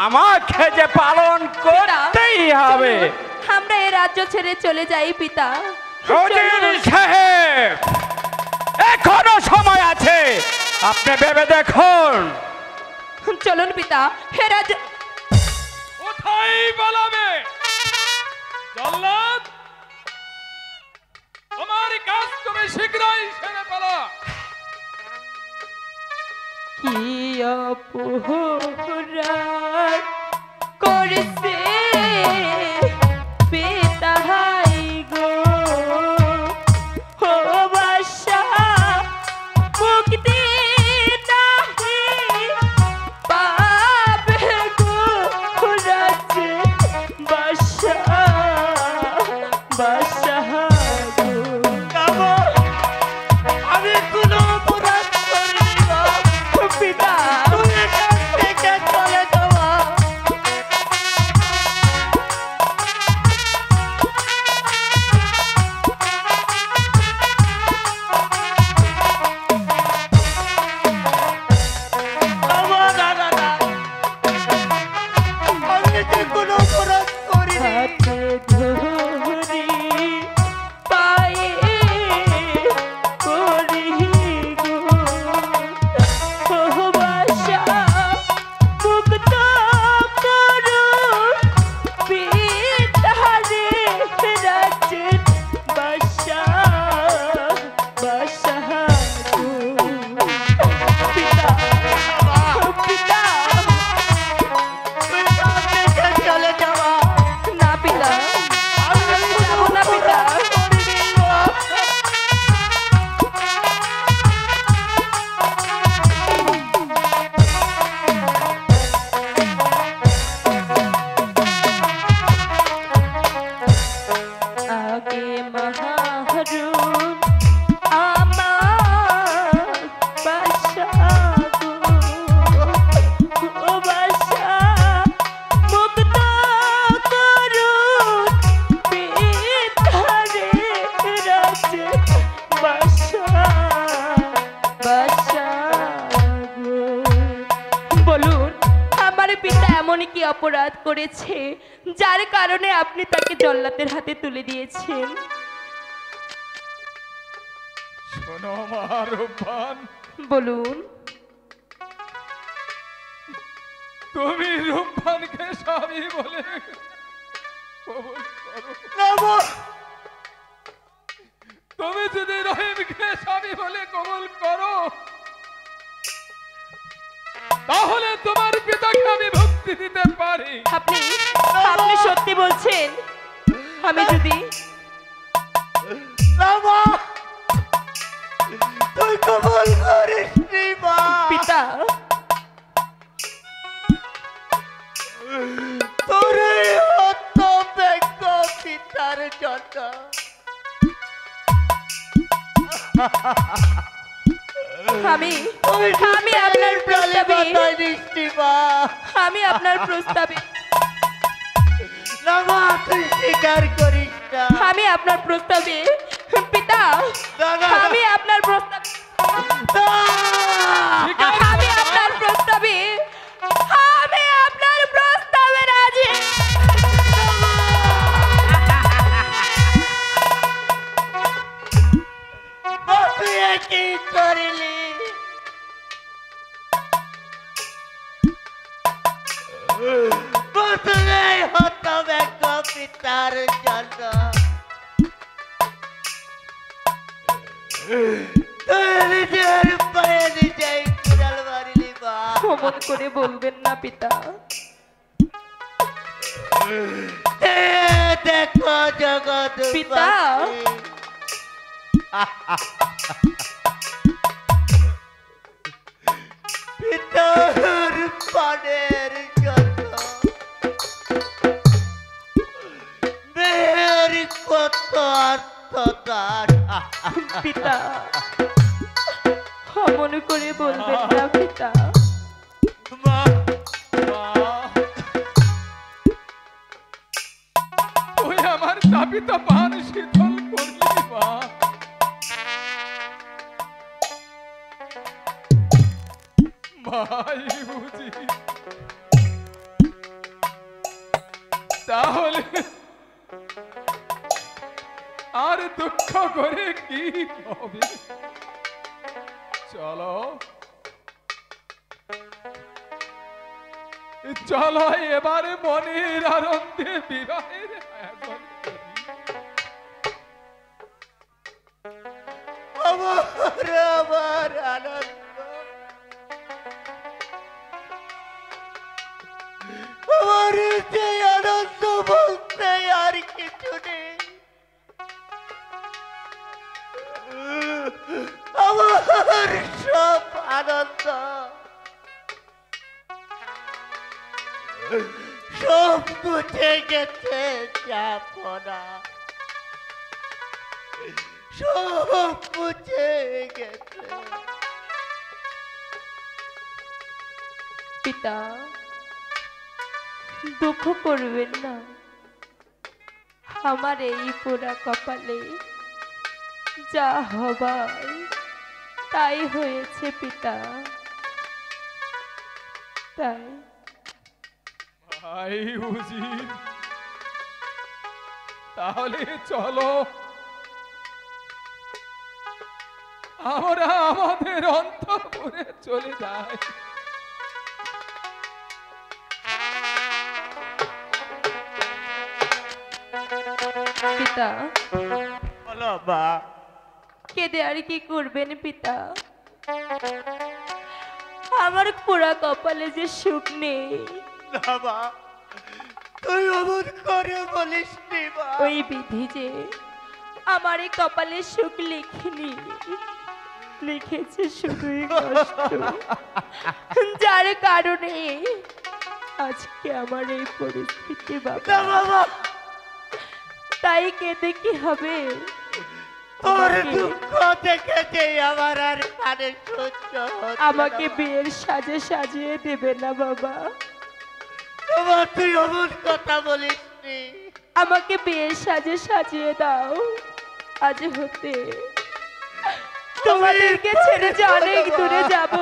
আমাকে যে পালন করতেই হবে। আমরা এই রাজ্য ছেড়ে চলে যাই পিতা। সাহেব এখনো সময় আছে, আপনি ভেবে দেখুন। চলুন পিতা। হে রাজ কোথায় পালাবে? জল্লাদ, তোমার কাজ তুমি শীঘ্রই সেরে ফেলো। কি অপরাধ করেছে পিতাহাই গো, ও বাদশা মুক্তি নাহি পাবে গো রাজে। বাদশা বাদশা গো, আমি কোনো অপরাধ করিনি গো পিতা, তুমি এখান থেকে চলে যাওয়া। কি অপরাধ করেছে যার কারণে আপনি তাকে জল্লাদের হাতে তুলে দিয়েছেন? শোনো আমার রূপবান, বলুন। তুমি রূপবানকে স্বামী বলে কবুল করো। তুমি যদি রহিমকে স্বামী বলে কবুল করো, তাহলে তোমার পিতাকে আমি মুক্তি দিতে পারি। আপনি আপনি সত্যি বলছেন? আমি যদি তুই কবল করিস নি মা। পিতা, তোর এই হতভাগ্য পিতার জন্য আমি আমি আপনার প্রস্তাবে আমি আপনার প্রস্তাবে না মা, তুই স্বীকার করিস না। আমি আপনার প্রস্তাবে পিতা না, না, আমি আপনার প্রস্তাবে না। আমি আপনার প্রস্তাবে আমি আপনার প্রস্তাবে রাজি। মা, তুই কি করলি? মা, তুই এই হতভাগ্য পিতার জন্য তুই নিজের পায়ে নিজেই কুড়াল মারলি মা। অমন করে বলবেন না পিতা। দেখো জগৎ পিতা। পিতার পানের জন্য মেয়ের কত আত্মদান। পিতা অমন করে বলবেন না পিতা। মা, তুই আমার তাপিত পান শীতল করলি মা। ভাই বুঝি, তাহলে আর দুঃখ করে কি হবে? চলো চলো এবারে মনের আনন্দে বিবাহের আয়োজন করি। আমার আনন্দ, আমার যে আনন্দ বলতে আর কিছু নেই। আমার সব আনন্দ সব মুছে গেছে যাপনা, সব মুছে গেছে। পিতা দুঃখ করবেন না, আমার এই পোড়া কপালে যা হবার তাই হয়েছে পিতা। তাই ভাই উজির, তাহলে চলো আমরা আমাদের অন্তঃপুরে চলে যাই। পিতা বলো মা। কেঁদে আর কি করবেন পিতা? আমার পোড়া কপালে যে সুখ নেই, না মা, তুই অমন করে বলিস নি মা। ওই বিধি যে আমার এই কপালে সুখ লিখিনি, লিখেছে শুধুই কষ্ট, যার কারণে আজকে আমার এই পরিস্থিতি না বাবা। বাবা, তাই কেঁদে কি হবে? তোর দুঃখ দেখে যে আমার আর কানে সহ্য হচ্ছে না আমাকে মা। বিয়ের সাজে সাজিয়ে দেবে না বাবা? বাবা, তুই অমন কথা বলিস নি। আমাকে বিয়ের সাজে সাজিয়ে দাও। আজ হতে তোমাদেরকে ছেড়ে যে অনেক দূরে যাব,